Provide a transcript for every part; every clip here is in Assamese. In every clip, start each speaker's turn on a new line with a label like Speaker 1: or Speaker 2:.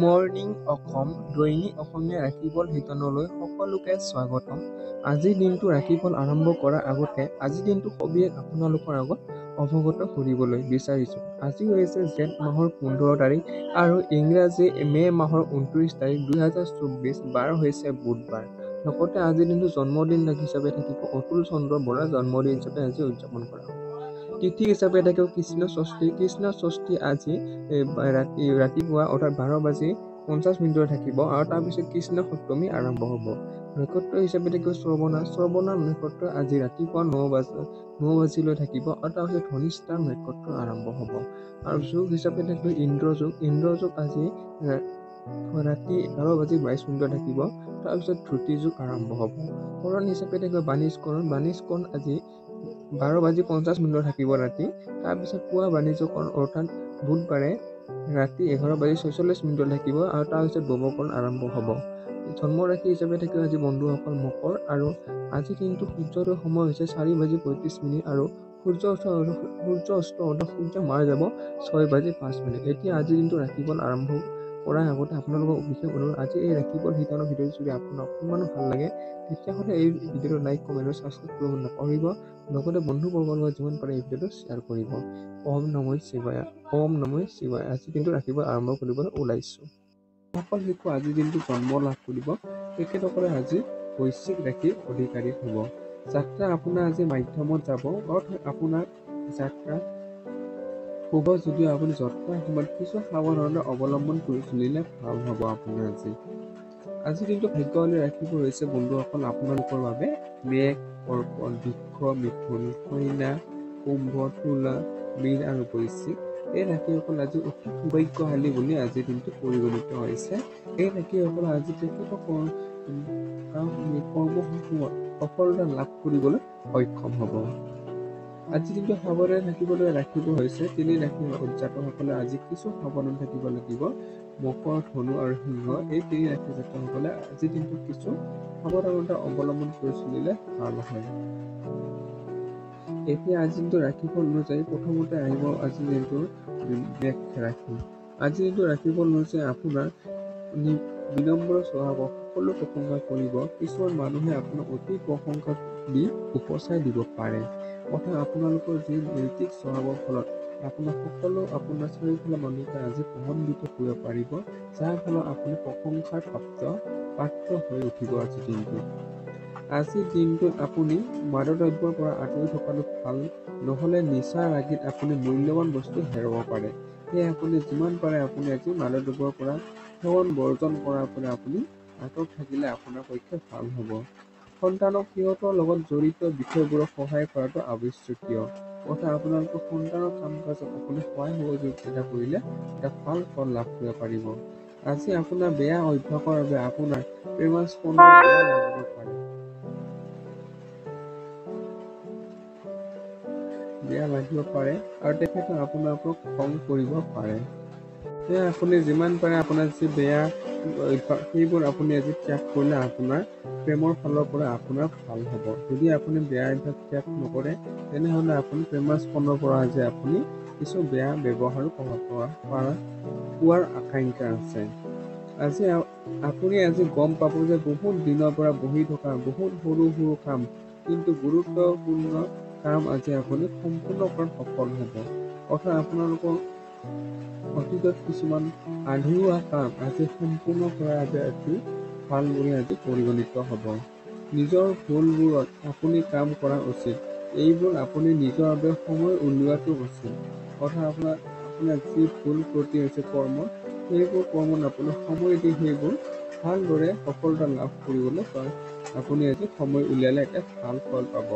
Speaker 1: মৰ্নিং অসম দৈনিক অসমীয়া ৰাখিবল শিতানলৈ সকলোকে স্বাগতম। আজিৰ দিনটো ৰাখিবল আৰম্ভ কৰাৰ আগতে আজিৰ দিনটো সবিশেষ আপোনালোকৰ আগত অৱগত কৰিবলৈ বিচাৰিছোঁ। আজি হৈছে জেঠ মাহৰ 15 তাৰিখ আৰু ইংৰাজী মে' মাহৰ 29 তাৰিখ 2024, বাৰ হৈছে বুধবাৰ। লগতে আজিৰ দিনটো জন্মদিন হিচাপে থাকিব অতুল চন্দ্ৰ বৰাৰ জন্মদিন হিচাপে আজি উদযাপন কৰা হ'ব। তিথি হিচাপে থাকিব কৃষ্ণ ষষ্ঠী। কৃষ্ণ ষষ্ঠী আজি ৰাতিপুৱা অৰ্থাৎ 12:50 থাকিব আৰু তাৰপিছত কৃষ্ণ সপ্তমী আৰম্ভ হ'ব। নক্ষত্ৰ হিচাপে থাকিব শ্ৰৱণা। শ্ৰৱণা নক্ষত্ৰ আজি ৰাতিপুৱা 9 থাকিব আৰু তাৰপিছত ধনিষ্ঠা নক্ষত্ৰ আৰম্ভ হ'ব। আৰু যোগ হিচাপে থাকিব ইন্দ্ৰযোগ। ইন্দ্ৰযোগ আজি ৰাতি 11:22 থাকিব, তাৰপিছত ধ্ৰুতি যোগ আৰম্ভ হ'ব। কৰণ হিচাপে থাকিব বাণিজ্যকৰণ। বাণিজ্যকৰণ আজি 12:50 থাকিব ৰাতি, তাৰপিছত পুৱা বাণিজ্যকৰণ অৰ্থাৎ বুধবাৰে ৰাতি 11:46 থাকিব আৰু তাৰপিছত ব্ৰহ্মকৰণ আৰম্ভ হ'ব। জন্ম ৰাশি হিচাপে থাকিব আজি বন্ধুসকল মকৰ, আৰু আজি দিনটো সূৰ্যোদয়ৰ সময় হৈছে 4:35 আৰু সূৰ্য অস্ত অৰ্থাৎ সূৰ্য মাৰ যাব 6:05। এতিয়া আজিৰ দিনটো ৰাখিবল আৰম্ভ কৰাৰ আগতে আপোনালোকক বিশেষ অনুৰোধ, আজি এই ৰাখিবল শিতানৰ ভিডিঅ'টো যদি আপোনাৰ অকণমান ভাল লাগে তেতিয়াহ'লে এই ভিডিঅ'টো লাইক, কমেণ্ট আৰু ছাবস্ক্ৰাইব কৰিব নাপাহৰিব। লগতে বন্ধু-বৰ্গৰ লগত যিমান পাৰে এই ভিডিঅ'টো শ্বেয়াৰ কৰিব। ওম নমঃ শিৱায়। ওম নমঃ শিৱায়। আজি দিনটো ৰাখিবল আৰম্ভ কৰিবলৈ ওলাইছোঁ। সকল শিশু আজিৰ দিনটো জন্ম লাভ কৰিব, তেখেতসকলে আজি বৈশ্বিক ৰাশিৰ অধিকাৰী হ'ব। যাত্ৰা আপোনাৰ আজি মাধ্যমত যাব, অৰ্থাৎ আপোনাৰ যাত্ৰা শুভ যদিও আপুনি যাত্ৰাৰ সময়ত কিছু সাৱধানতা অৱলম্বন কৰি চলিলে ভাল হ'ব আপোনাৰ আজি। আজিৰ দিনটো ভাগ্যশালী ৰাশিবোৰ হৈছে বন্ধুসকল আপোনালোকৰ বাবে মেঘ, কৰ্কট, বৃষ, মিথুন, কন্যা, কুম্ভ, তুলা, মীন আৰু বৃশ্চিক। এই ৰাশিসকল আজি অতি সৌভাগ্যশালী বুলি আজিৰ দিনটো পৰিগণিত হৈছে। এই ৰাশিসকল আজি তেখেতৰ কৰ্মসমূহত সফলতা লাভ কৰিবলৈ সক্ষম হ'ব। আজি দিনটো সাৱধানে থাকিবলৈ ৰাখিব হৈছে তিনি ৰাশিৰ জাতকসকলে আজি কিছু সাৱধান থাকিব লাগিব। মকৰ, ধনু আৰু সিংহ এই তিনি ৰাশিৰ জাতকসকলে আজি দিনটো কিছু সাৱধানতা অৱলম্বন কৰি চলিলে ভাল হয়। এতিয়া আজিৰ দিনটো ৰাশিফল অনুযায়ী প্ৰথমতে আহিব আজিৰ দিনটোৰ মেষ ৰাশি। আজিৰ দিনটো ৰাশিফল অনুযায়ী আপোনাৰ বিনম্ৰ স্বভাৱক সকলো প্ৰশংসা কৰিব। কিছুমান মানুহে আপোনাক অতি প্ৰশংসা দি উপচাই দিব পাৰে, অৰ্থাৎ আপোনালোকৰ যি নৈতিক স্বভাৱৰ ফলত আপোনাৰ চাৰিওফালৰ মানুহে আজি প্ৰভাৱান্বিত কৰিব পাৰিব, যাৰ ফলত আপুনি প্ৰশংসাৰ পাত্ৰ হৈ উঠিব আজিৰ দিনটোত। আজিৰ দিনটোত আপুনি মাদক দ্ৰব্যৰ পৰা আঁতৰি থকাটো ভাল, নহ'লে নিচাৰ ৰাগিত আপুনি মূল্যৱান বস্তু হেৰুৱাব পাৰে। সেয়ে আপুনি যিমান পাৰে আপুনি আজি মাদক দ্ৰব্যৰ পৰা সেৱন বৰ্জন কৰাৰ পৰা আপুনি আঁতৰত থাকিলে আপোনাৰ পক্ষে ভাল হ'ব। সন্তানক সিহঁতৰ লগত জড়িত বিষয়বোৰক সহায় কৰাটো আৱশ্যকীয়, অৰ্থাৎ আপোনালোকৰ সন্তানৰ কাম কাজত আপুনি সহায় সহযোগিতা কৰিলে এটা ভাল ফল লাভ কৰিব পাৰিব। আজি আপোনাৰ বেয়া অভ্যাসৰ বাবে আপোনাৰ প্ৰেমস্পন্দন বেয়া লাগিব পাৰে আৰু তেখেতে আপোনাৰ ওপৰত খং কৰিব পাৰে। সেয়ে আপুনি যিমান পাৰে আপোনাৰ যি বেয়া অভ্যাস সেইবোৰ আপুনি আজি ত্যাগ কৰিলে আপোনাৰ প্ৰেমৰ ফালৰ পৰা আপোনাৰ ভাল হ'ব। যদি আপুনি বেয়া অভ্যাস ত্যাগ নকৰে তেনেহ'লে আপুনি প্ৰেমস্পন্দৰ পৰা আজি আপুনি কিছু বেয়া ব্যৱহাৰো পোৱাৰ আশংকা আছে। আপুনি আজি গম পাব যে বহুত দিনৰ পৰা বহি থকা বহুত সৰু সৰু কাম, কিন্তু গুৰুত্বপূৰ্ণ কাম আজি আপুনি সম্পূৰ্ণ কৰাত সফল হ'ব। অৰ্থাৎ আপোনালোকৰ অতীতত কিছুমান আধৰুৱা কাম আজি সম্পূৰ্ণ কৰাৰ বাবে আজি ভাল বুলি আজি পৰিগণিত হ'ব। নিজৰ ভুলবোৰত আপুনি কাম কৰা উচিত। এইবোৰ আপুনি নিজৰ বাবে সময় উলিওৱাটো উচিত। অৰ্থাৎ আপোনাৰ যি ভুল ত্ৰুটি হৈছে কৰ্মত, সেইবোৰ কৰ্মত আপুনি সময় দি সেইবোৰ ভালদৰে সফলতা লাভ কৰিবলৈ আপুনি আজি সময় উলিয়ালে এটা ভাল ফল পাব।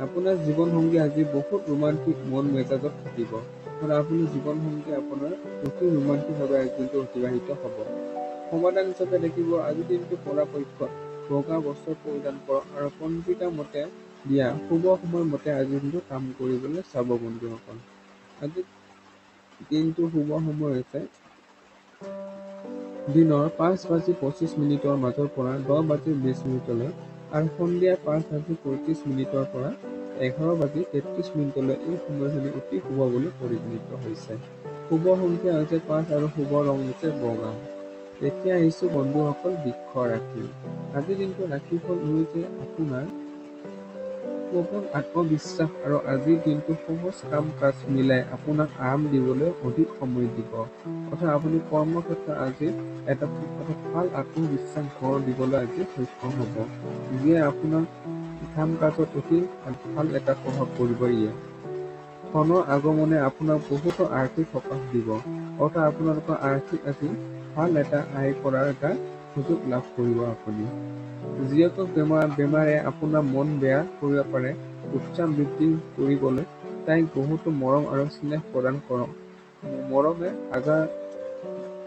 Speaker 1: আপোনাৰ জীৱনসংগী আজি বহুত ৰোমান্টিক মন মেজাজত থাকিব, আৰু আপোনাৰ জীৱনসংগী আপোনাৰ অতি ৰোমান্টিকভাৱে আজি দিনটো অতিবাহিত হ'ব। সমাধান হিচাপে দেখিব আজিৰ দিনটো পৰাপক্ষত বগা বস্ত্ৰ পৰিধান কৰক আৰু পঞ্জিকা মতে দিয়া শুভ সময় মতে আজিৰ দিনটো কাম কৰিবলৈ চাব বন্ধুসকল। আজি দিনটো শুভ সময় হৈছে দিনৰ 5:25 মাজৰ পৰা 10:20 আৰু সন্ধিয়া 5:35 পৰা 11:33 এই সময়খিনি অতি শুভ বুলি পৰিগণিত হৈছে। শুভ সংখ্যা হৈছে 5 আৰু শুভ ৰং হৈছে বগা। এতিয়া আহিছোঁ বন্ধুসকল বৃক্ষ ৰাশি। আজিৰ দিনটো ৰাশিফল হৈছে আপোনাৰ প্ৰবল আত্মবিশ্বাস আৰু আজিৰ দিনটো সহজ কাম কাজ মিলাই আপোনাক আৰাম দিবলৈ অধিক সময় দিব। অৰ্থাৎ আপুনি কৰ্মক্ষেত্ৰত আজি এটা ভাল আত্মবিশ্বাস গঢ় দিবলৈ আজি সক্ষম হ'ব, যিয়ে আপোনাৰ কাম কাজত অতি ভাল এটা প্ৰভাৱ পৰিব। ধনৰ আগমনে আপোনাক বহুতো আৰ্থিক সকাহ দিব। অৰ্থাৎ আপোনালোকৰ আৰ্থিক আজি ভাল এটা আয় কৰাৰ এটা সুযোগ লাভ কৰিব আপুনি। যিহেতু বেমাৰে আপোনাৰ মন বেয়া কৰিব পাৰে, উৎসাহ বৃদ্ধি কৰিবলৈ তাইক বহুতো মৰম আৰু স্নেহ প্ৰদান কৰক। মৰমে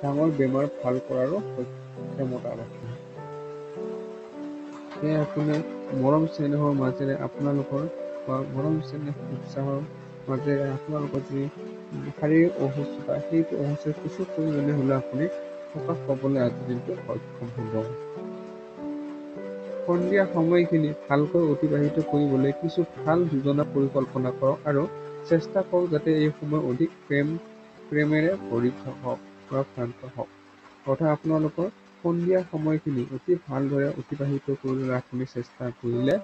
Speaker 1: ডাঙৰ বেমাৰ ভাল কৰাৰো ক্ষমতা ৰাখে। সেয়ে আপুনি মৰম চেনেহৰ মাজেৰে আপোনালোকৰ মৰম চেনেহ উৎসাহৰ মাজেৰে আপোনালোকৰ যি শাৰীৰিক অসুস্থতা, সেইটো অসুস্থতা কিছু পৰিমাণে হ'লে আপুনি সকাহ পাবলৈ আজিৰ দিনটো সক্ষম হ'ব। সন্ধিয়া সময়খিনি ভালকৈ অতিবাহিত কৰিবলৈ কিছু ভাল যোজনা পৰিকল্পনা কৰক আৰু চেষ্টা কৰক যাতে এই সময় অধিক প্ৰেমেৰে ভৰি হওক বা ভ্ৰান্ত হওক। অৰ্থাৎ আপোনালোকৰ সন্ধিয়া সময়খিনি অতি ভালদৰে অতিবাহিত কৰিবলৈ আপুনি চেষ্টা কৰিলে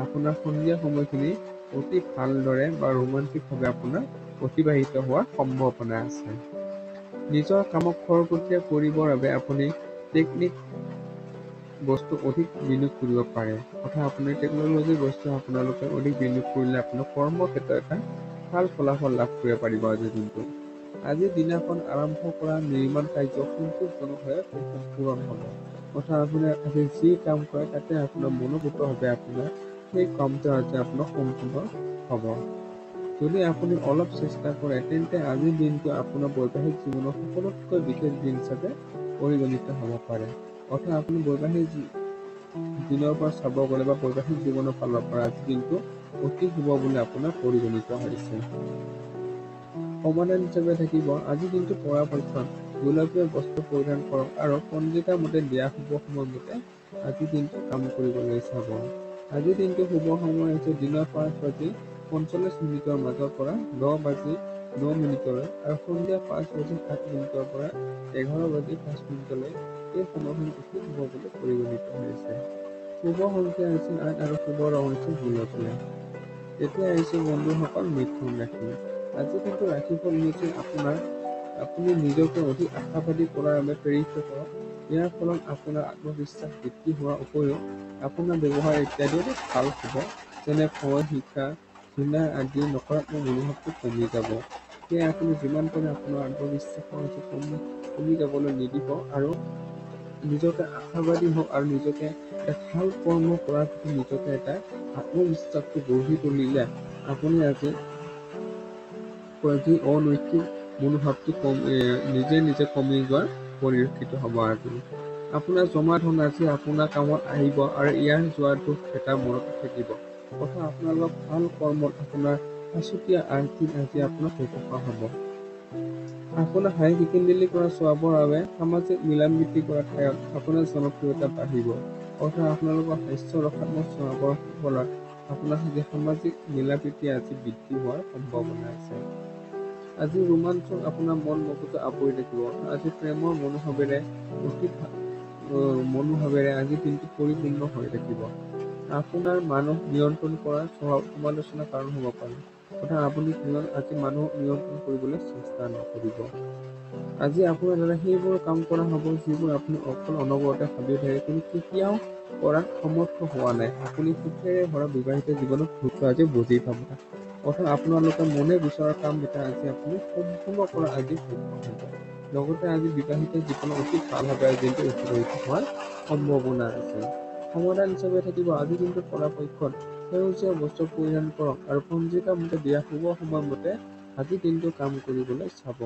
Speaker 1: আপোনাৰ সন্ধিয়া সময়খিনি অতি ভালদৰে বা ৰোমান্টিকভাৱে আপোনাৰ অতিবাহিত হোৱাৰ সম্ভাৱনা আছে। নিজৰ কামক খৰতকীয়া কৰিবৰ বাবে আপুনি টেকনিক বস্তু অধিক বিনিয়োগ কৰিব পাৰে। অৰ্থাৎ আপুনি টেকন'লজিৰ বস্তু আপোনালোকে অধিক বিনিয়োগ কৰিলে আপোনাৰ কৰ্মক্ষেত্ৰত এটা ভাল ফলাফল লাভ কৰিব পাৰিব আজিৰ দিনটো। আজিৰ দিনাখন আৰম্ভ কৰা নিৰ্মাণ কাৰ্য সন্তোষজনকভাৱে পূৰণ হ'ব। অৰ্থাৎ আপোনাৰ আজি যি কাম কৰে তাতে আপোনাৰ মনোভূতভাৱে আপোনাৰ সেই কামটো আজি আপোনাৰ সম্পূৰ্ণ হ'ব। যদি আপুনি অলপ চেষ্টা কৰে তেন্তে আজিৰ দিনটো আপোনাৰ বৈবাহিক জীৱনৰ সকলোতকৈ বিশেষ দিন হিচাপে পৰিগণিত হ'ব পাৰে। অৰ্থাৎ আপুনি বৈবাহিক দিনৰ পৰা চাব গ'লে বা বৈবাহিক জীৱনৰ ফালৰ পৰা আজিৰ দিনটো অতি শুভ বুলি আপোনাৰ পৰিগণিত হৈছে। সমাধান হিচাপে থাকিব আজিৰ দিনটো পৰাপক্ষত গোলপীয় বস্ত্ৰ পৰিধান কৰক আৰু পঞ্জিকা মতে দিয়া শুভ সময় মতে আজিৰ দিনটো কাম কৰিবলৈ চাব। আজিৰ দিনটো শুভ সময় হৈছে দিনৰ 5:45 মাজৰ পৰা 10:09 আৰু সন্ধিয়া 5:08 পৰা 11:05 এই সময়খিনি অতি শুভ বুলি পৰিগণিত হৈছে। শুভ সংখ্যা হৈছে 8 আৰু শুভ ৰং হৈছে গুলপীয়া। এতিয়া আহিছে বন্ধুসকল মিথুন ৰাশি। আজি কিন্তু ৰাশিফল হৈছে আপুনি নিজকে অধিক আশাবাদী কৰাৰ বাবে প্ৰেৰিত কৰক। ইয়াৰ ফলত আপোনাৰ আত্মবিশ্বাস বৃদ্ধি হোৱাৰ উপৰিও আপোনাৰ ব্যৱহাৰ ইত্যাদিও ভাল হ'ব। যেনে ভয়, হিংসা, ঘৃণা আদি নকাৰাত্মক মনোভাৱটো কমি যাব। সেয়ে আপুনি যিমান পাৰে আপোনাৰ আত্মবিশ্বাস কমি যাবলৈ নিদিব আৰু নিজকে আশাবাদী হওক আৰু নিজকে ভাল কৰ্ম কৰাৰ প্ৰতি নিজকে এটা আত্মবিশ্বাসটো গঢ়ি তুলিলে আপুনি আজি অনৈতিক মনোভাৱটো নিজে কমি যোৱাৰ পৰিলক্ষিত হ'ব। আজি আপোনাৰ জমা ধন আজি আপোনাৰ কামত আহিব আৰু ইয়াৰ যোৱা দুখ এটা মনত থাকিব। অৰ্থাৎ আপোনালোকৰ ভাল কৰ্মত আপোনাৰ সাঁচতীয়া আৰ্থিক আজি আপোনাৰ ব্যৱহাৰ হ'ব। আপোনাৰ হাঁহি খিকিন্দালি কৰা স্বভাৱৰ বাবে সামাজিক মিলাপ্ৰীতি কৰা ঠাইত আপোনাৰ জনপ্ৰিয়তা বাঢ়িব। অৰ্থাৎ আপোনালোকৰ হাস্য ৰসাত্মক স্বভাৱৰ ফলত আপোনাৰ সামাজিক মিলাপ্ৰীতি আজি বৃদ্ধি হোৱাৰ সম্ভাৱনা আছে। আজি ৰোমাঞ্চক আপোনাৰ মন মগজু আৱৰি থাকিব। আজি প্ৰেমৰ মনোভাৱেৰে আজি দিনটো পৰিপূৰ্ণ হৈ থাকিব। আপোনাৰ মানুহ নিয়ন্ত্ৰণ কৰাৰ স্বভাৱ সমালোচনাৰ কাৰণ হ'ব পাৰে। অৰ্থাৎ আপুনি আজি মানুহক নিয়ন্ত্ৰণ কৰিবলৈ চেষ্টা নকৰিব। আজি আপোনাৰ দ্বাৰা সেইবোৰ কাম কৰা হ'ব যিবোৰ আপুনি অনবৰতে ভাবি থাকে কিন্তু কেতিয়াও কৰাত সমৰ্থ হোৱা নাই। আপুনি সুখেৰে ভৰা বিবাহিত জীৱনত সুখটো আজি বুজি পাব। অৰ্থাৎ আপোনালোকে মনে বিচৰা কাম এটা আজি আপুনি সম্পূৰ্ণ কৰা আজি সক্ষম হ'ব। লগতে আজি বিবাহিত জীৱনত অতি ভালভাৱে আজি দিনটো অতিবাহিত হোৱাৰ সম্ভাৱনা আছে। সমাধান হিচাপে থাকিব আজিৰ দিনটো পৰাপক্ষত সেউজীয়া বস্ত্ৰ পৰিধান কৰক আৰু পঞ্জিকা মতে দিয়া শুভ সময় মতে আজিৰ দিনটো কাম কৰিবলৈ চাব।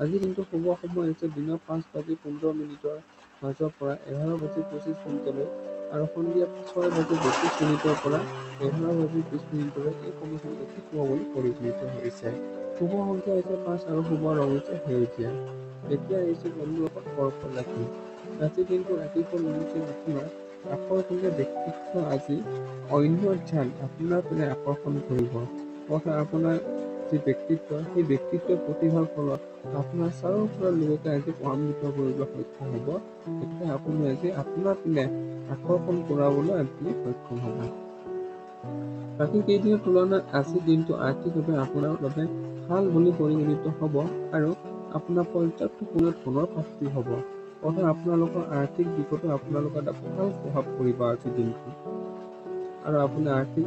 Speaker 1: আজিৰ দিনটো শুভ সময় হৈছে দিনৰ 5:15 মাজৰ পৰা 11:25 আৰু সন্ধিয়া 6:32 পৰা 11:20 এই সময়খিনি অতি শুভ বুলি পৰিগণিত হৈছে। শুভ সংখ্যা হৈছে 5 আৰু শুভ ৰং হৈছে সেউজীয়া। এতিয়া আহিছে বন্ধুসকল কৰ্কট ৰাশি। আজিৰ দিনটো ৰাশিফল অনুযায়ী আপোনাৰ আকৰ্ষণীয় ব্যক্তিত্ব আজি অন্য ধ্যান আপোনাৰ পিনে আকৰ্ষণ কৰিব। অৰ্থাৎ আপোনাৰ যি ব্যক্তিত্ব, সেই ব্যক্তিত্বৰ প্ৰতিভাৰ ফলত আপোনাৰ চাৰিওফালৰ লোককে আজি প্ৰভাৱান্বিত কৰিবলৈ সক্ষম হ'ব। গতিকে আপুনি আজি আপোনাৰ পিনে আকৰ্ষণ কৰাবলৈ আপুনি সক্ষম হ'ব। বাকী কেইদিনৰ তুলনাত আজিৰ দিনটো আৰ্থিকভাৱে আপোনাৰ বাবে ভাল বুলি পৰিগণিত হ'ব আৰু আপোনাৰ পৰ্যাপ্ত পৰিমাণৰ ধনৰ প্ৰাপ্তি হ'ব। অৰ্থাৎ আপোনালোকৰ আৰ্থিক দিশতো আপোনালোকৰ এটা ভাল প্ৰভাৱ পৰিব আজিৰ দিনটো। আৰু আপোনাৰ আৰ্থিক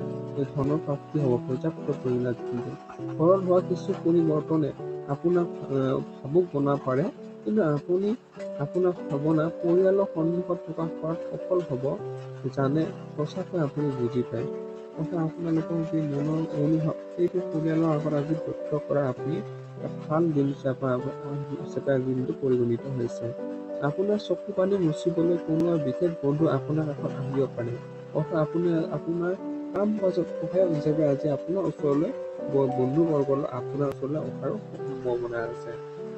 Speaker 1: ধনৰ প্ৰাপ্তি হ'ব পৰ্যাপ্ত পৰিমাণত। ঘৰত হোৱা কিছু পৰিৱৰ্তনে আপোনাক ভাবুক বনাব পাৰে, কিন্তু আপুনি আপোনাৰ ভাৱনা পৰিয়ালৰ সন্মুখত প্ৰকাশ কৰাত সফল হ'ব জানে সঁচাকৈ আপুনি বুজি পায়। অৰ্থাৎ আপোনালোকৰ যি মনৰ অনুভৱ সেইটো পৰিয়ালৰ আগত আজি ব্যক্ত কৰা আপুনি ভাল দিন হিচাপে দিনটো পৰিগণিত হৈছে। আপোনাৰ চকু পানী মুচিবলৈ কোনোবা বিশেষ বন্ধু আপোনাৰ কাষত আহিব পাৰে। অৰ্থাৎ আপুনি আপোনাৰ কাম কাজত সহায়ক হিচাপে আজি আপোনাৰ ওচৰলৈ বন্ধুবৰ্গলৈ আপোনাৰ ওচৰলৈ অহাৰ সম্ভাৱনা আছে।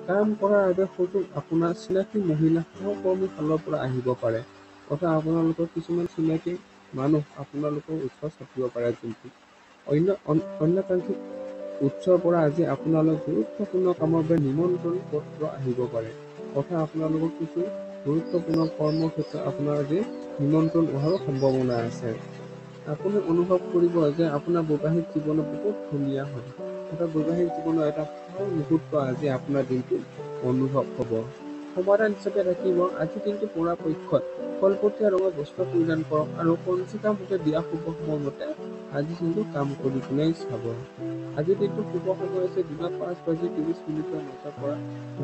Speaker 1: কাম কৰাৰ বাবে সুযোগ আপোনাৰ চিনাকি মহিলা সহকৰ্মীৰ ফালৰ পৰা আহিব পাৰে। অৰ্থাৎ আপোনালোকৰ কিছুমান চিনাকি মানুহ আপোনালোকৰ ওচৰত চাপিব পাৰে। যোনটো অন্যতান্ত্ৰিক উৎসৰ পৰা আজি আপোনালোক গুৰুত্বপূৰ্ণ কামৰ বাবে নিমন্ত্ৰণ পত্ৰ আহিব পাৰে। অৰ্থাৎ আপোনালোকৰ কিছু গুৰুত্বপূৰ্ণ কৰ্মৰ ক্ষেত্ৰত আপোনাৰ আজি নিমন্ত্ৰণ অহাৰো সম্ভাৱনা আছে। আপুনি অনুভৱ কৰিব যে আপোনাৰ বৈবাহিক জীৱন বহুত ধুনীয়া হয়। অৰ্থাৎ বৈবাহিক জীৱনৰ এটা ভাল মুহূৰ্ত আজি আপোনাৰ দিনটো অনুভৱ হ'ব। সমাধান হিচাপে থাকিব আজি দিনটো পৰাপক্ষত কলপতীয়া ৰঙৰ বস্ত্ৰ পৰিধান কৰক আৰু পঞ্জিকা মতে দিয়া শুভ সময়মতে আজি দিনটো কাম কৰিবলৈ চাব। আজিৰ দিনটো শুভ সময় আছে দিনৰ 5:30 মাজৰ পৰা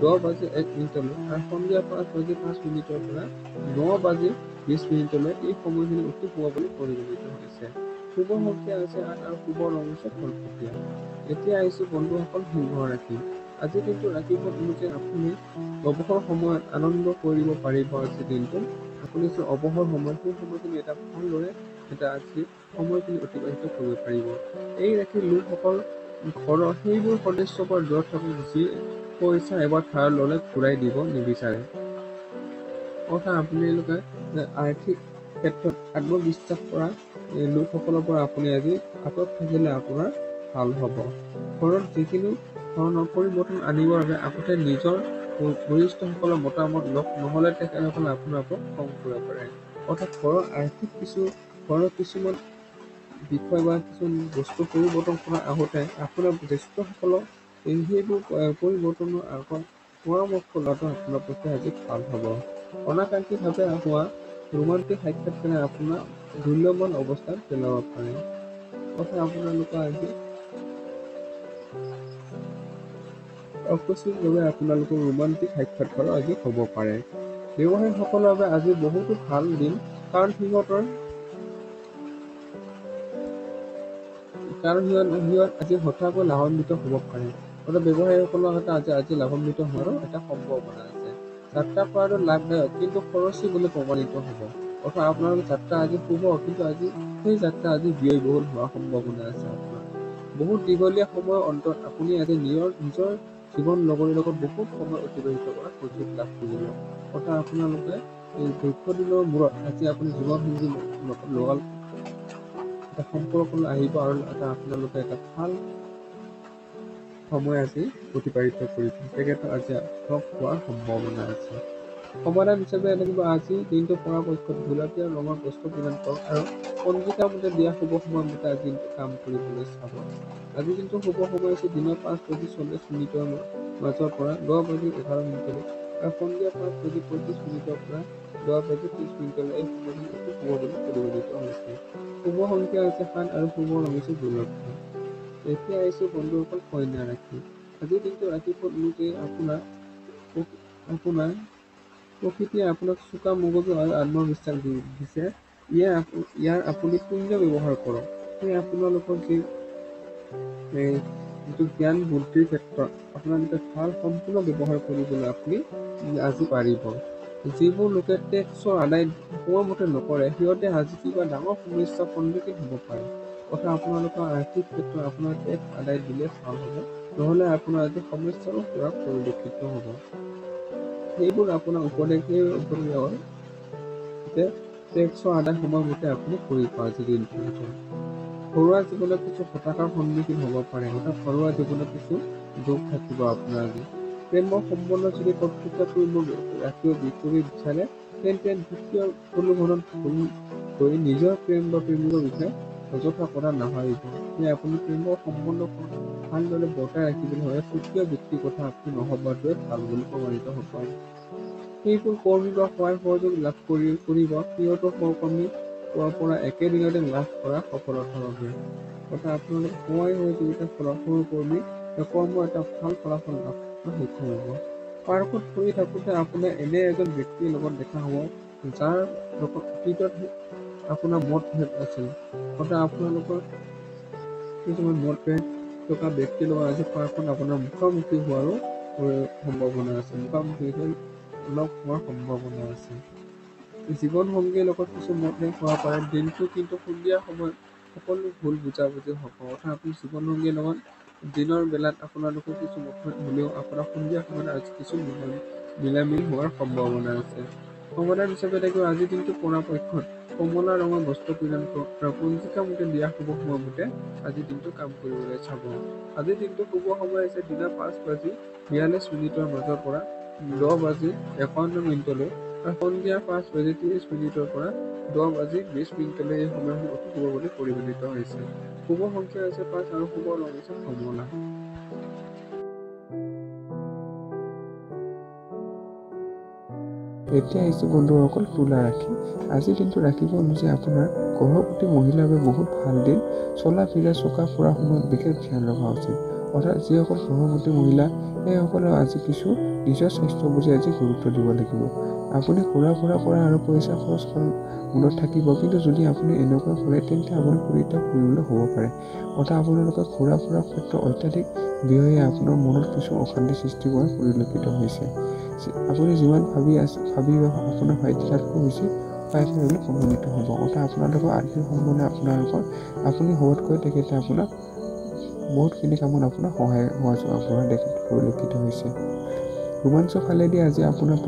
Speaker 1: 10:01 আৰু সন্ধিয়া 5:05 পৰা 9:20 এই সময়খিনি অতি শুভ বুলি পৰিগণিত হৈছে। শুভ সংখ্যা আছে 8 আৰু শুভ ৰং হৈছে কলপতীয়া। এতিয়া আহিছো বন্ধুসকল সিংহ ৰাশি। আজিৰ দিনটো ৰাশিফল অনুযায়ী আপুনি অৱসৰ সময়ত আনন্দ কৰিব পাৰিব। আজিৰ দিনটো আপুনি যে অৱসৰ সময় সেই সময়খিনি এটা ভালদৰে আজি সময়খিনি অতিবাহিত কৰিব পাৰিব। এই ৰাশিৰ লোকসকল ঘৰৰ সেইবোৰ সদস্যৰ পৰা দূৰত থাকক যি পইচা এবাৰ ধাৰ ল'লে ঘূৰাই দিব নিবিচাৰে। অৰ্থাৎ আপোনালোকে আৰ্থিক ক্ষেত্ৰত আত্মবিশ্বাস কৰা লোকসকলৰ পৰা আপুনি আজি আঁতৰত থাকিলে আপোনাৰ ভাল হ'ব। ঘৰত যিকোনো ধৰণৰ পৰিৱৰ্তন আনিবৰ বাবে আগতে নিজৰ বয়োজ্যেষ্ঠসকলৰ মতামত লওক, নহ'লে তেখেতসকলে আপোনাৰ ওপৰত খং কৰিব পাৰে। অৰ্থাৎ ঘৰৰ কিছুমান বিষয় বা কিছুমান বস্তু পৰিৱৰ্তন কৰাৰ আগতে আপোনাৰ জ্যেষ্ঠসকলক সেইবোৰ পৰিৱৰ্তনৰ আগত পৰামৰ্শ লোৱাটো আপোনাৰ পক্ষে আজি ভাল হ'ব। অনাকাংক্ষিতভাৱে হোৱা ৰোমান্টিক সাক্ষাৎকাৰে আপোনাৰ মূল্যৱান অৱস্থাত পেলাব পাৰে। অৰ্থাৎ আপোনালোকৰ আজি অকস্মিকভাৱে আপোনালোকৰ ৰোমান্টিক সাক্ষাৎকাৰ আজি হ'ব পাৰে। ব্যৱসায়ীসকলৰ বাবে আজি বহুতো ভাল দিন, কাৰণ সিহঁত আজি হঠাৎকৈ লাভান্বিত হ'ব পাৰে। অৰ্থাৎ ব্যৱসায়ীসকলৰ আজি লাভান্বিত হোৱাৰো এটা সম্ভাৱনা আছে। যাত্ৰা কৰাটো লাভদায়ক কিন্তু খৰচী বুলি প্ৰমাণিত হ'ব। অৰ্থাৎ আপোনালোকৰ যাত্ৰা আজি শুভ, কিন্তু আজি সেই যাত্ৰা আজি ব্যয়বহুল হোৱাৰ সম্ভাৱনা আছে। আপোনাৰ বহুত দীঘলীয়া সময়ৰ অন্তত আপুনি আজি নিজৰ জীৱন লগৰ লগত বহুত সময় অতিবাহিত কৰাৰ সুযোগ লাভ কৰিব। অৰ্থাৎ আপোনালোকে এই দীৰ্ঘদিনৰ মূৰত আজি আপুনি জীৱনসংগী লগত এটা সম্পৰ্কলৈ আহিব আৰু আপোনালোকে এটা ভাল সময় আজি অতিবাহিত কৰিব। তেখেতৰ আজি লগ হোৱাৰ সম্ভাৱনা আছে। সমাধান হিচাপে থাকিব আজি দিনটো পৰাপক্ষত গোলপীয়া ৰঙৰ বস্ত্ৰ পৰিধান কৰক আৰু পঞ্জিকা মতে দিয়া শুভ সময়মতে আজি দিনটো কাম কৰিবলৈ চাব। আজি দিনটো শুভ সময় আছে দিনৰ 5:40 মাজৰ পৰা 10:11 আৰু সন্ধিয়া 5:35 পৰা 10:30 এই সময়খিনি অতি শুভ বুলি পৰিগণিত হৈছে। শুভ সংখ্যা হৈছে 7 আৰু শুভ ৰং হৈছে গোলপীয়া। এতিয়া আহিছো বন্ধুসকল কন্যা ৰাশি। আজিৰ দিনটো ৰাশিফল অনুযায়ী আপোনাৰ প্ৰকৃতিয়ে আপোনাক চোকা মগজু আৰু আত্মবিশ্বাস দিছে। ইয়াৰ আপুনি শূন্য ব্যৱহাৰ কৰক। সেই আপোনালোকৰ যিটো জ্ঞান বুদ্ধিৰ ক্ষেত্ৰত আপোনালোকে ভাল সম্পূৰ্ণ ব্যৱহাৰ কৰিবলৈ আপুনি আজি পাৰিব। যিবোৰ লোকে টেক্সৰ আদায় সময়মতে নকৰে সিহঁতে আজি কিবা ডাঙৰ সমস্যাৰ সন্মুখীন হ'ব পাৰে। অৰ্থাৎ আপোনালোকৰ আৰ্থিক ক্ষেত্ৰত আপোনাৰ টেক্স আদায় দিলে ভাল হ'ব, নহ'লে আপোনাৰ আজি সমস্যাৰো পৰা পৰিলক্ষিত হ'ব। সেইবোৰ আপোনাৰ উপদেশ যে টেক্সৰ আদায় সময়মতে আপুনি কৰিব আজিৰ দিনটোৰ ভিতৰত। ঘৰুৱা জীৱনত কিছু হতাশাৰ সন্মুখীন হ'ব পাৰে। অৰ্থাৎ ঘৰুৱা জীৱনত কিছু দুখ থাকিব আপোনাৰ আজি। প্ৰেমৰ সম্বন্ধ যদি কৰ্তৃত্বপূৰ্ণ ৰাখিব বিচাৰে, তেন্তে দ্বিতীয় কোনো ধৰণৰ ভুল কৰি নিজৰ প্ৰেম বা প্ৰেমিকৰ বিষয়ে অযথা কথা নাভাবিব। আপুনি প্ৰেমৰ সম্বন্ধ ভালদৰে বৰ্তাই ৰাখিবলৈ হ'লে তৃতীয় ব্যক্তিৰ কথা আপুনি নভবাটোৱে ভাল বুলি প্ৰমাণিত হ'ব পাৰে। সেইবোৰ কৰ্মী বা সহায় সহযোগ লাভ কৰিব প্ৰিয়তৰ সহকৰ্মী পৰা একেদিনতে লাভ কৰা সফলতাৰ বাবে। অৰ্থাৎ আপোনালোকে সহায় সহযোগিতাৰ ফলত সহকৰ্মী কৰ্ম এটা ভাল ফলাফল লাভ কৰাত সক্ষম হ'ব। পাৰ্কত ফুৰি থাকোঁতে আপোনাৰ এনে এজন ব্যক্তিৰ লগত দেখা হ'ব, যাৰ লগত অতীতত আপোনাৰ মতভেদ আছিল। অৰ্থাৎ আপোনালোকৰ কিছুমান মতভেদ থকা ব্যক্তিৰ লগত আজি পাৰ্কত আপোনাৰ মুখামুখি হোৱাৰো সম্ভাৱনা আছে। মুখামুখি লগ হোৱাৰ সম্ভাৱনা আছে। জীৱনসংগীৰ লগত কিছু মতভেদ হোৱা পাৰে দিনটো, কিন্তু সন্ধিয়া সময়ত সকলো ভুল বুজাবুজি হ'ব। অৰ্থাৎ আপুনি জীৱনসংগীৰ লগত দিনৰ বেলাত আপোনালোকৰ কিছু মতভেদ হ'লেও আপোনাৰ সন্ধিয়া সময়ত আজি কিছু মিলামিলি হোৱাৰ সম্ভাৱনা আছে। সমাধান হিচাপে থাকিব আজিৰ দিনটো পৰাপক্ষত কমলা ৰঙৰ বস্ত্ৰ পৰিধান কৰক আৰু পঞ্জিকা মতে দিয়া শুভ সময়মতে আজিৰ দিনটো কাম কৰিবলৈ চাব। আজিৰ দিনটো শুভ সময় আছে দিনা 5:42 মাজৰ পৰা 10:51 আৰু সন্ধিয়া 5:30 পৰা 10:20 এই সময়খিনি অতি শুভ বুলি পৰিগণিত হৈছে। শুভ সংখ্যা হৈছে 5 আৰু শুভ ৰং হৈছে কমলা। এতিয়া আহিছে বন্ধুসকল তুলা ৰাশি। আজিৰ দিনটো ৰাখিব অনুযায়ী আপোনাৰ গৰ্ভৱতী মহিলাৰ বাবে বহুত ভাল দিন। চলা ফিৰা চকা ফুৰা সময়ত বিশেষ ধ্যান ৰখা উচিত। অৰ্থাৎ যিসকল গৰ্ভৱতী মহিলা সেইসকলে আজি কিছু নিজৰ স্বাস্থ্য বুজি আজি গুৰুত্ব দিব লাগিব। আপুনি ঘূৰা ফুৰা কৰা আৰু পইচা খৰচ কৰাৰ মনত থাকিব, কিন্তু যদি আপুনি এনেকুৱা কৰে তেন্তে আপুনি পৰিত্যাগ কৰিবলৈ হ'ব পাৰে। অৰ্থাৎ আপোনালোকে ঘূৰা ফুৰাৰ ক্ষেত্ৰত অত্যাধিক ব্যয়ে আপোনাৰ মনত কিছু অশান্তি সৃষ্টি কৰা পৰিলক্ষিত হৈছে। আপুনি যিমান ভাবি আপোনাৰ ভাইটি তাতকৈ বেছি পাইছে বুলি প্ৰমাণিত হ'ব। অৰ্থাৎ আপোনালোকৰ আৰ্থিক সম্বন্ধে আপুনি হোৱাতকৈ তেখেতে আপোনাক বহুতখিনি কামত আপোনাক সহযোগ আগবঢ়া পৰিলক্ষিত হৈছে। ৰোমাঞ্চৰ ফালেদি আজি আপোনাৰ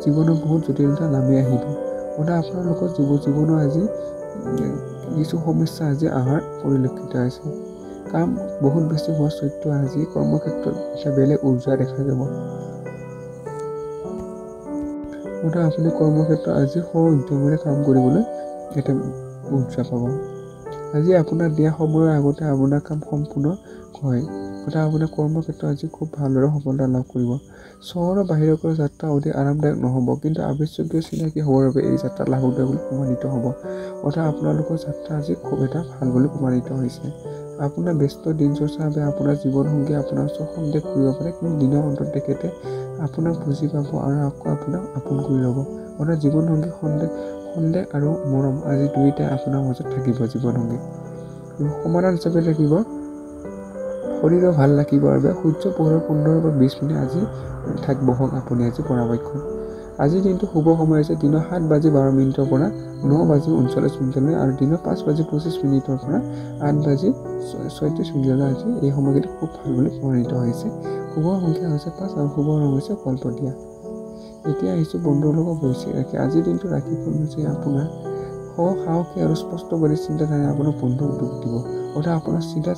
Speaker 1: জীৱনৰ বহুত জটিলতা নামি আহিব। অৰ্থাৎ আপোনালোকৰ জীৱনৰ আজি কিছু সমস্যা আজি অহাৰ পৰিলক্ষিত হৈছে। কাম বহুত বেছি হোৱা স্বত্বেও আজি কৰ্মক্ষেত্ৰত এটা বেলেগ উৰ্জা দেখা যাব। অৰ্থাৎ আপুনি কৰ্মক্ষেত্ৰত আজি উদ্যমেৰে কাম কৰিবলৈ এটা উৰ্জা পাব। আজি আপোনাৰ দিয়া সময়ৰ আগতে আপোনাৰ কাম সম্পূৰ্ণ হয়। অৰ্থাৎ আপোনাৰ কৰ্মক্ষেত্ৰত আজি খুব ভালদৰে সফলতা লাভ কৰিব। চহৰৰ বাহিৰৰ পৰা যাত্ৰা অধিক আৰামদায়ক নহ'ব, কিন্তু আৱশ্যকীয় চিনাকি হোৱাৰ বাবে এই যাত্ৰা লাভদায়ক বুলি প্ৰমাণিত হ'ব। অৰ্থাৎ আপোনালোকৰ যাত্ৰা আজি খুব এটা ভাল বুলি প্ৰমাণিত হৈছে। আপোনাৰ ব্যস্ত দিনচৰ্চাৰ বাবে আপোনাৰ জীৱনসংগী আপোনাৰ ওচৰত সন্দেহ কৰিব পাৰে, কিন্তু দিনৰ অন্তত তেখেতে আপোনাক বুজি পাব আৰু আকৌ আপোনাক আপোন কৰি ল'ব। অৰ্থাৎ জীৱনসংগী সন্দেহ আৰু মৰম আজি দুয়োটাই আপোনাৰ মাজত থাকিব। জীৱনসংগী সমাধান হিচাপে থাকিব শৰীৰৰ ভাল ৰাখিবৰ বাবে সূৰ্য পোহৰৰ 15 পৰা 20 মিনিট আজি বহক আপুনি আজি পৰাপক্ষত। আজিৰ দিনটো শুভ সময় হৈছে দিনৰ 7:12 পৰা 9:39 আৰু দিনৰ 5:25 পৰা 8:36 আজি এই সময়খিনি খুব ভাল বুলি প্ৰমাণিত হৈছে। শুভ সংখ্যা হৈছে 5 আৰু শুভ ৰং হৈছে কলপতীয়া। এতিয়া আহিছোঁ বন্ধুৰ লগত বৈশিক ৰাশি। আজিৰ দিনটো ৰাশিফল অনুযায়ী আপোনাৰ সাহসী আৰু স্পষ্টবাদী চিন্তাধাৰাই আপোনাৰ বন্ধুক দুখ দিব। অৰ্থাৎ আপোনাৰ চিধা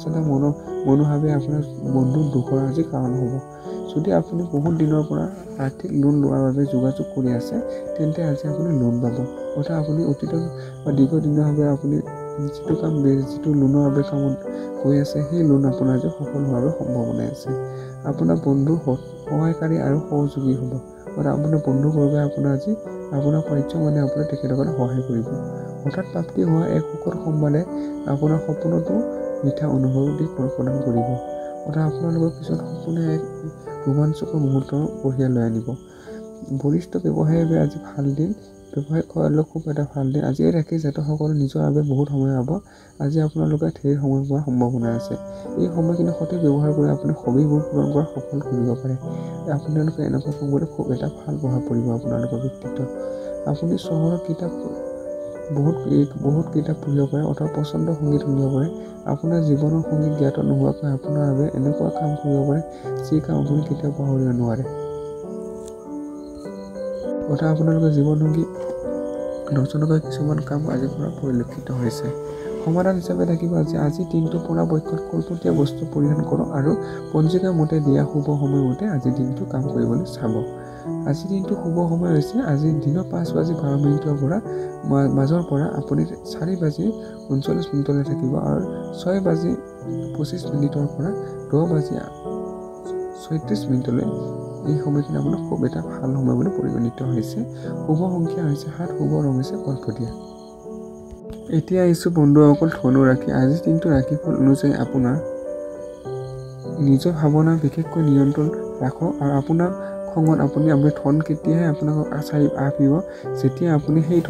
Speaker 1: মনোভাৱে আপোনাৰ বন্ধুক দুখৰ আজি কাৰণ হ'ব। যদি আপুনি বহুত দিনৰ পৰা আৰ্থিক লোন লোৱাৰ বাবে যোগাযোগ কৰি আছে, তেন্তে আজি আপুনি লোন পাব। অৰ্থাৎ আপুনি অতীতৰ বা দীৰ্ঘদিনীয়াভাৱে আপুনি যিটো লোনৰ বাবে কামত গৈ আছে, সেই লোন আপোনাৰ আজি সফল হোৱাৰ সম্ভাৱনা আছে। আপোনাৰ বন্ধু সহায়কাৰী আৰু সহযোগী হ'ব। অৰ্থাৎ আপোনাৰ বন্ধুবৰ্গই আপোনাৰ কাৰ্য আপোনাৰ তেখেতসকলে সহায় কৰিব। হঠাৎ প্ৰাপ্তি হোৱা এক সুখৰ সংবাদে আপোনাৰ সপোনতো মিঠা অনুভৱ দি প্ৰদান কৰিব। অৰ্থাৎ আপোনালোকৰ কিছুমান সপোনে এক ৰোমাঞ্চকৰ মুহূৰ্ত কঢ়িয়াই লৈ আনিব। বৰিষ্ঠ ব্যৱসায়ৰ বাবে আজি ভাল দিন। ব্যৱসায় কৰালৈ খুব এটা ভাল দিন। আজি ৰাখি জাতকসকলে নিজৰ বাবে বহুত সময় পাব। আজি আপোনালোকে ঢেৰ সময় পোৱাৰ সম্ভাৱনা আছে। এই সময়খিনি সঠিক ব্যৱহাৰ কৰি আপুনি হবিবোৰ পূৰণ কৰা সফল কৰিব পাৰে। আপোনালোকে এনেকুৱা কাম কৰি খুব এটা ভাল প্ৰভাৱ পৰিব আপোনালোকৰ ব্যক্তিত্বত। আপুনি চহৰৰ বহুত কিতাপ পঢ়িব পাৰে অথবা পচন্দৰ সংগীত শুনিব পাৰে। আপোনাৰ জীৱনৰ সংগীত জ্ঞাত নোহোৱাকৈ আপোনাৰ বাবে এনেকুৱা কাম কৰিব পাৰে যি কাম আপুনি কেতিয়াও পাহৰিব নোৱাৰে। অৰ্থাৎ আপোনালোকৰ জীৱনসংগী নজনাকৈ কিছুমান কাম আজিৰ পৰা পৰিলক্ষিত হৈছে। সমাধান হিচাপে থাকিব আজি দিনটো পৰাপক্ষত কল্পতীয়া বস্তু পৰিধান কৰক আৰু পঞ্জিকা মতে দিয়া শুভ সময়মতে আজি দিনটো কাম কৰিবলৈ চাব। আজি দিনটো শুভ সময় হৈছে আজি দিনৰ 5:12 পৰা মাজৰ পৰা আপুনি 4:39 থাকিব আৰু 6:25 পৰা 10:36 এই সময়খিনি আপোনাৰ খুব এটা ভাল সময় বুলি পৰিগণিত হৈছে। শুভ সংখ্যা হৈছে 7, শুভ ৰং হৈছে কলপতীয়া। এতিয়া আহিছোঁ বন্ধুসকল ধনু ৰাশি। আজিৰ দিনটো ৰাশিফল অনুযায়ী আপোনাৰ নিজৰ ভাৱনা বিশেষকৈ নিয়ন্ত্ৰণ ৰাখক আৰু আপোনাৰ খঙত আপুনি ধন কেতিয়াহে আপোনাক আহিব যেতিয়া আপুনি সেই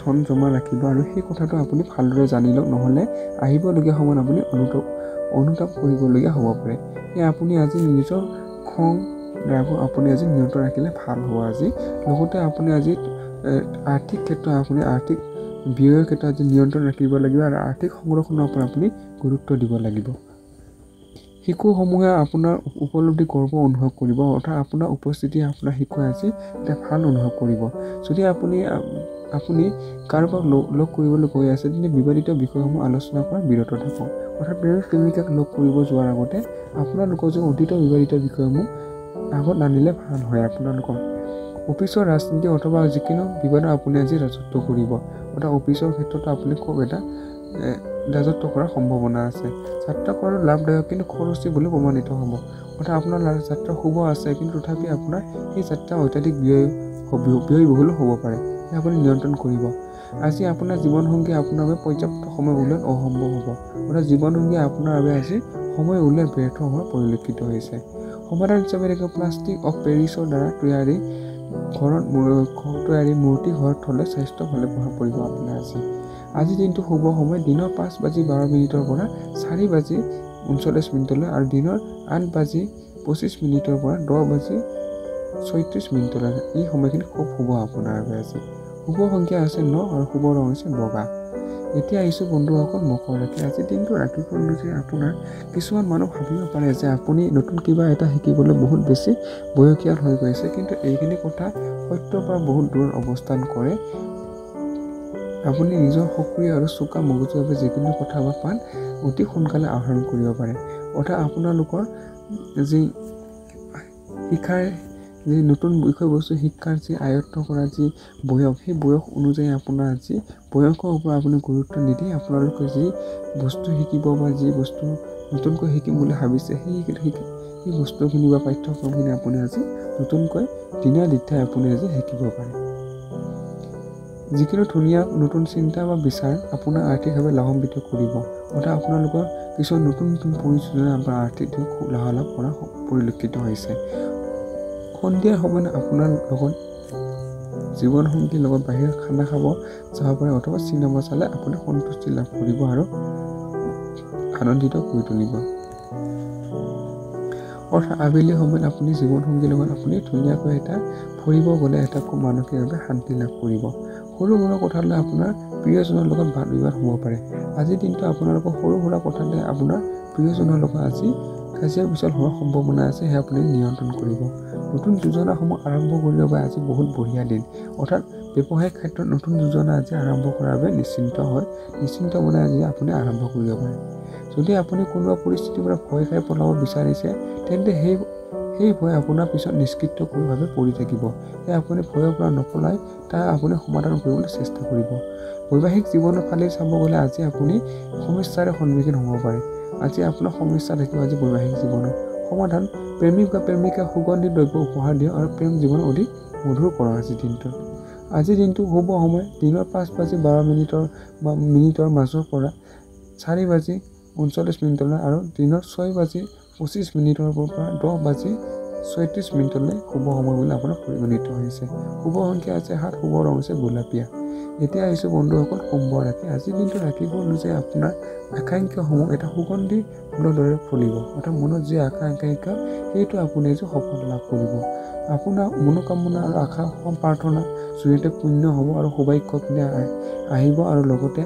Speaker 1: ধন জমা ৰাখিব আৰু সেই কথাটো আপুনি ভালদৰে জানি লওক, নহ'লে আহিবলগীয়া সময়ত আপুনি অনুতাপ কৰিবলগীয়া হ'ব পাৰে। সেয়ে আপুনি আজি নিজৰ খং ৰাগ আপুনি আজি নিয়ন্ত্ৰণ ৰাখিলে ভাল হ'ব আজি। লগতে আপুনি আজি আৰ্থিক ক্ষেত্ৰত আপুনি আৰ্থিক ব্যয়ৰ ক্ষেত্ৰত আজি নিয়ন্ত্ৰণ ৰাখিব লাগিব আৰু আৰ্থিক সংৰক্ষণৰ ওপৰত আপুনি গুৰুত্ব দিব লাগিব। শিশুসমূহে আপোনাৰ উপলব্ধি গৰ্ব অনুভৱ কৰিব, অৰ্থাৎ আপোনাৰ উপস্থিতি আপোনাৰ শিশুৱে আজি এটা ভাল অনুভৱ কৰিব। যদি আপুনি কাৰোবাক লগ কৰিবলৈ গৈ আছে তেন্তে বিবাদিত বিষয়সমূহ আলোচনা কৰা বিৰত থাকক। অৰ্থাৎ প্ৰেমিকাক লগ কৰিব যোৱাৰ আগতে আপোনালোকৰ যে অতীতৰ বিবাদিত বিষয়সমূহ আগত আনিলে ভাল হয়। আপোনালোকৰ অফিচৰ ৰাজনীতি অথবা যিকোনো বিবাদত আপুনি আজি ৰাজত্ব কৰিব, অৰ্থাৎ অফিচৰ ক্ষেত্ৰত আপুনি খুব এটা ৰাজত্ব কৰাৰ সম্ভাৱনা আছে। যাত্ৰা কৰাটো লাভদায়ক কিন্তু খৰচী বুলি প্ৰমাণিত হ'ব। অৰ্থাৎ আপোনাৰ যাত্ৰা শুভ আছে কিন্তু তথাপি আপোনাৰ সেই যাত্ৰা অত্যাধিক ব্যয়বহুলো হ'ব পাৰে, সেয়া আপুনি নিয়ন্ত্ৰণ কৰিব। আজি আপোনাৰ জীৱনসংগী আপোনাৰ বাবে পৰ্যাপ্ত সময় উলিয়াত অসম্ভৱ হ'ব, অৰ্থাৎ জীৱনসংগী আপোনাৰ বাবে আজি সময় উলিয়াত ব্যৰ্থ হোৱা পৰিলক্ষিত হৈছে। সমাধান হিচাপে দেখি প্লাষ্টিক অফ পেৰিছৰ দ্বাৰা তৈয়াৰী মূৰ্তি ঘৰত থ'লে স্বাস্থ্য ভালে প্ৰভাৱ পৰিব আপোনাৰ আজি। আজিৰ দিনটো শুভ সময় দিনৰ 5:12 পৰা 4:39 আৰু দিনৰ 8:25 পৰা 10:36 এই সময়খিনি খুব শুভ আপোনাৰ বাবে আজি। শুভ সংখ্যা হৈছে 9 আৰু শুভ ৰং হৈছে বগা। এতিয়া আহিছোঁ বন্ধুসকল মকৰ ৰাশি। আজিৰ দিনটো ৰাশিফল অনুযায়ী আপোনাৰ কিছুমান মানুহ ভাবিব পাৰে যে আপুনি নতুন কিবা এটা শিকিবলৈ বহুত বেছি বয়সীয়াল হৈ গৈছে, কিন্তু এইখিনি কথা সত্যৰ পৰা বহুত দূৰত অৱস্থান কৰে। আপুনি নিজৰ সক্ৰিয় আৰু চোকা মগজুৰ বাবে যিকোনো কথা বা পাঠ অতি সোনকালে আহৰণ কৰিব পাৰে। অৰ্থাৎ আপোনালোকৰ যি শিক্ষাৰ যি নতুন বিষয়বস্তু শিক্ষাৰ যি আয়ত্ব কৰা যি বয়স, সেই বয়স অনুযায়ী আপোনাৰ আজি বয়সৰ ওপৰত আপুনি গুৰুত্ব নিদি আপোনালোকে যি বস্তু শিকিব বা যি বস্তু নতুনকৈ শিকিম বুলি ভাবিছে সেই বস্তুখিনি বা পাঠ্যক্ৰমখিনি আপুনি আজি নতুনকৈ দিনে আপুনি আজি শিকিব পাৰে। যিকোনো ধুনীয়া নতুন চিন্তা বা বিচাৰ আপোনাৰ আৰ্থিকভাৱে লাভান্বিত কৰিব, অৰ্থাৎ আপোনালোকৰ কিছুমান নতুন পৰিযোজনা বা আৰ্থিক খুব লাভালাভ কৰা পৰিলক্ষিত হৈছে। সন্ধিয়াৰ সময়ত আপোনাৰ লগত জীৱনসংগীৰ লগত বাহিৰত খানা খাব যাব পাৰে অথবা চিনেমা চালে আপুনি সন্তুষ্টি লাভ কৰিব আৰু আনন্দিত কৰি তুলিব। অৰ্থাৎ আবেলি সময়ত আপুনি জীৱনসংগীৰ লগত আপুনি ধুনীয়াকৈ এটা ফুৰিব গ'লে এটা খুব মানসিকভাৱে শান্তি লাভ কৰিব। সৰু সুৰা কথালৈ আপোনাৰ প্ৰিয়জনৰ লগত বাদ বিবাদ হ'ব পাৰে। আজিৰ দিনটো আপোনালোকৰ সৰু সুৰা কথালৈ আপোনাৰ প্ৰিয়জনৰ লগত আজি কাজিয়া পেচাল হোৱাৰ সম্ভাৱনা আছে, সেয়া আপুনি নিয়ন্ত্ৰণ কৰিব। নতুন যোজনাসমূহ আৰম্ভ কৰিবৰ বাবে আজি বহুত বঢ়িয়া দিন, অৰ্থাৎ ব্যৱসায়িক ক্ষেত্ৰত নতুন যোজনা আজি আৰম্ভ কৰাৰ বাবে নিশ্চিন্ত মনে আজি আপুনি আৰম্ভ কৰিব পাৰে। যদি আপুনি কোনোবা পৰিস্থিতিৰ পৰা ভয় খাই পলাব বিচাৰিছে তেন্তে সেই ভয় আপোনাৰ পিছত নিষ্কৃতভাৱে পৰি থাকিব। সেয়ে আপুনি ভয়ৰ পৰা নপলাই তাৰ আপুনি সমাধান কৰিবলৈ চেষ্টা কৰিব। বৈবাহিক জীৱনৰ ফালে চাব গ'লে আজি আপুনি সমস্যাৰে সন্মুখীন হ'ব পাৰে। আজি আপোনাৰ সমস্যা থাকিব আজি বৈবাহিক জীৱনৰ সমাধান। প্ৰেমিক বা প্ৰেমিকা সুগন্ধি দ্ৰব্য উপহাৰ দিয়ক আৰু প্ৰেম জীৱন অধিক মধুৰ কৰক আজিৰ দিনটোত। আজিৰ দিনটো শুভ সময় দিনৰ 5:12 মাজৰ পৰা 4:39 আৰু দিনৰ 6:25 পৰা 10:36 শুভ সময় বুলি আপোনাৰ পৰিগণিত হৈছে। শুভ সংখ্যা আছে 7, শুভ ৰং হৈছে গোলপীয়া। এতিয়া আহিছোঁ বন্ধুসকল কুম্ভ ৰাশি। আজিৰ দিনটো ৰাশিফল অনুযায়ী আপোনাৰ আকাংক্ষাসমূহ এটা সুগন্ধি ফুলৰ দৰে ফুলিব, অৰ্থাৎ মনত যি আকাংক্ষা সেইটো আপুনি আজি সফল লাভ কৰিব। আপোনাৰ মনোকামনা আৰু আশা প্ৰাৰ্থনাৰ জৰিয়তে পূৰ্ণ হ'ব আৰু সৌভাগ্যখিনি আহিব আৰু লগতে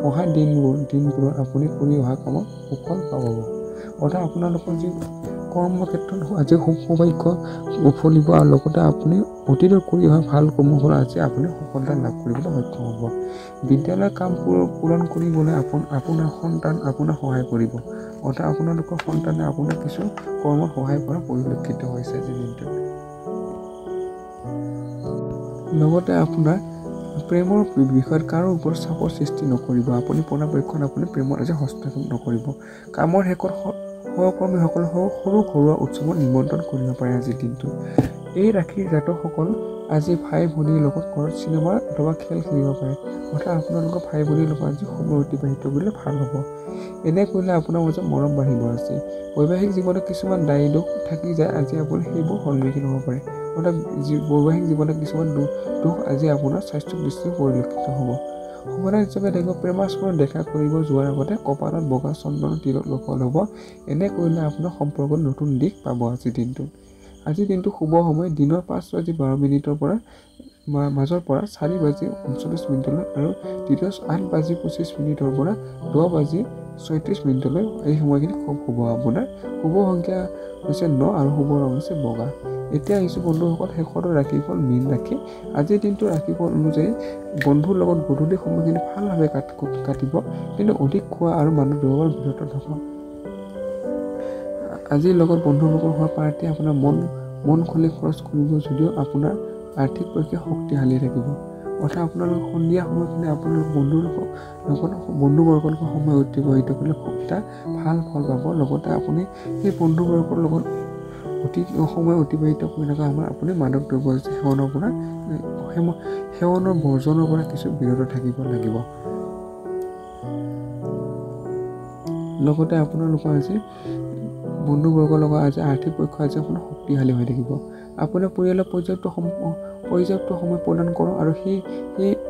Speaker 1: অহা দিনবোৰত আপুনি কৰি অহা কামত সুফল পাব। অৰ্থাৎ আপোনালোকৰ যি কৰ্মক্ষেত্ৰত আজি শুভ সৌভাগ্য উফলিব আৰু লগতে আপুনি অতীতত কৰি অহা ভাল কৰ্মফল আজি আপুনি সফলতা লাভ কৰিবলৈ সক্ষম হ'ব। বিদ্যালয়ৰ কাম পূৰণ কৰিবলৈ আপোনাৰ সন্তান আপোনাক সহায় কৰিব। অৰ্থাৎ আপোনালোকৰ সন্তানে আপোনাক কিছু কৰ্মত সহায় কৰা পৰিলক্ষিত হৈছে আজিৰ দিনটোত। লগতে আপোনাৰ প্ৰেমৰ বিষয়ত কাৰো ওপৰত চাপৰ সৃষ্টি নকৰিব। আপুনি পৰাপক্ষত আপুনি প্ৰেমত আজি হস্তক্ষেপ নকৰিব। কামৰ শেষত সহকৰ্মীসকল সৰু ঘৰুৱা উৎসৱত নিমন্ত্ৰণ কৰিব পাৰে আজিৰ দিনটোত। এই ৰাশিৰ জাতকসকল আজি ভাই ভনীৰ লগত ঘৰত চিনেমা অথবা খেল খেলিব পাৰে। অৰ্থাৎ আপোনালোকৰ ভাই ভনীৰ লগত আজি সময় অতিবাহিত কৰিলে ভাল হ'ব। এনে কৰিলে আপোনাৰ মাজত মৰম বাঢ়িব আজি। বৈবাহিক জীৱনত কিছুমান দায়ী দোষ থাকি যায়, আজি আপুনি সেইবোৰ সন্মুখীন হ'ব পাৰে। অৰ্থাৎ বৈবাহিক জীৱনত কিছুমান দোষ আজি আপোনাৰ স্বাস্থ্য দৃষ্টিত পৰিলক্ষিত হ'ব। সমাধান হিচাপে থাকিব প্ৰেমাস্পদ দেখা কৰিব যোৱাৰ আগতে কপালত বগা চন্দনৰ তিলক লগোৱা হ'ব। এনে কৰিলে আপোনাৰ সম্পৰ্কত নতুন দিশ পাব আজিৰ দিনটোত। আজিৰ দিনটো শুভ সময় দিনৰ 5:12 পৰা মাজৰ পৰা 4:39 আৰু দ্বিতীয় 8:25 পৰা 10:36 এই সময়খিনি খুব শুভ আপোনাৰ। শুভ সংখ্যা হৈছে 9 আৰু শুভ ৰং হৈছে বগা। এতিয়া আহিছোঁ বন্ধুসকল শেষৰ ৰাশিফল মীন ৰাশি। আজিৰ দিনটো ৰাশিফল অনুযায়ী বন্ধুৰ লগত গধূলি সময়খিনি ভালভাৱে কাটিব, কিন্তু অধিক খোৱা আৰু মানুহ দুৰ্বল বিৰত থকা। আজিৰ লগত বন্ধুৰ লগত হোৱা পাৰ্টি আপোনাৰ মন খুলি খৰচ কৰিব যদিও আপোনাৰ আৰ্থিক পক্ষে শক্তিশালী থাকিব। অৰ্থাৎ আপোনালোক সন্ধিয়া সময়খিনি আপোনালোক বন্ধুবৰ্গৰ লগত সময় অতিবাহিত কৰিলে খুব এটা ভাল ফল পাব। লগতে আপুনি সেই বন্ধুবৰ্গৰ লগত সময় অতিবাহিত কৰি থকা সময়ত আপুনি মাদক দ্ৰব্য সেৱনৰ বৰ্জনৰ পৰা কিছু বিৰত থাকিব লাগিব। লগতে আপোনালোকৰ আজি বন্ধুবৰ্গৰ লগত আজি আৰ্থিক পক্ষ আজি আপোনাৰ শক্তিশালী হৈ থাকিব। আপোনাৰ পৰিয়ালক পৰ্যাপ্ত সময় প্ৰদান কৰক আৰু সেই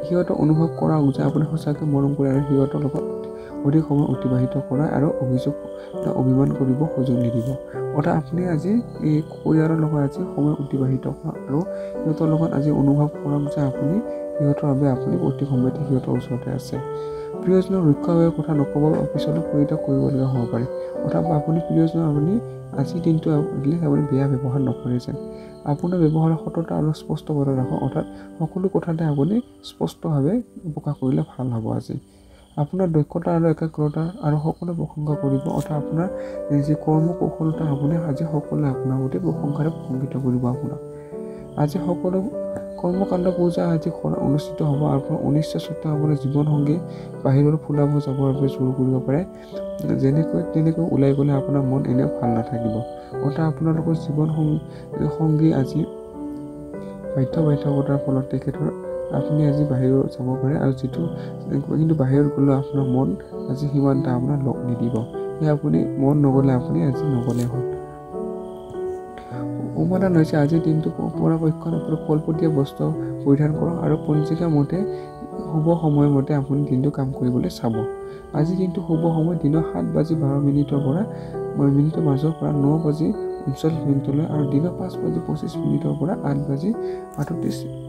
Speaker 1: সিহঁতক অনুভৱ কৰক যে আপুনি সঁচাকৈ মৰম কৰে আৰু সিহঁতৰ লগত অধিক সময় অতিবাহিত কৰা আৰু অভিমান কৰিব সুযোগ নিদিব। অৰ্থাৎ আপুনি আজি এই পৰিয়ালৰ লগত আজি সময় অতিবাহিত কৰক আৰু সিহঁতৰ লগত আজি অনুভৱ কৰক যে আপুনি সিহঁতৰ বাবে আপুনি অতি সময়তে সিহঁতৰ ওচৰতে আছে। প্ৰিয়জনক ৰক্ষাভাৱে কথা নক'ব, পিছলৈ পৰিত্যাগ কৰিবলগীয়া হ'ব পাৰে। অৰ্থাৎ আপুনি প্ৰিয়জনক আপুনি আজিৰ দিনটো আপুনি বেয়া ব্যৱহাৰ নকৰে যেন। আপোনাৰ ব্যৱহাৰৰ সততা আৰু স্পষ্টভাৱে ৰাখক। অৰ্থাৎ সকলো কথাতে আপুনি স্পষ্টভাৱে প্ৰকাশ কৰিলে ভাল হ'ব আজি। আপোনাৰ দক্ষতা আৰু একাগ্ৰতা আৰু সকলো প্ৰশংসা কৰিব। অৰ্থাৎ আপোনাৰ যি কৰ্ম কৌশলতা আপুনি আজি সকলোৱে আপোনাৰ প্ৰতি প্ৰশংসাৰে প্ৰশংসিত কৰিব আপোনাক। আজি সকলো কৰ্মকাণ্ড পূজা আজি অনুষ্ঠিত হ'ব। আপোনাৰ অনিচ্ছাসত্ত্বেও আপোনাৰ জীৱনসংগী বাহিৰৰ ফুলাব যাবৰ বাবে জোৰ কৰিব পাৰে। তেনেকৈ ওলাই গ'লে আপোনাৰ মন এনেও ভাল নাথাকিব। অৰ্থাৎ আপোনালোকৰ জীৱনসংগী আজি বাধ্যবাধকতাৰ ফলত তেখেতৰ আপুনি আজি বাহিৰত যাব পাৰে আৰু কিন্তু বাহিৰত গ'লেও আপোনাৰ মন আজি সিমান এটা আপোনাৰ লগ নিদিব। সেয়া আপুনি মন নগ'লে আপুনি আজি নগ'লে হ'ল। সমাধান হৈছে আজিৰ দিনটো পৰাপক্ষত ফলপতীয়া বস্ত্ৰ পৰিধান কৰক আৰু পঞ্জিকা মতে শুভ সময়মতে আপুনি দিনটো কাম কৰিবলৈ চাব। আজিৰ দিনটো শুভ সময় দিনৰ 7:12 পৰা মাজৰ পৰা 9:39 আৰু দিনৰ 5:25 পৰা 8:38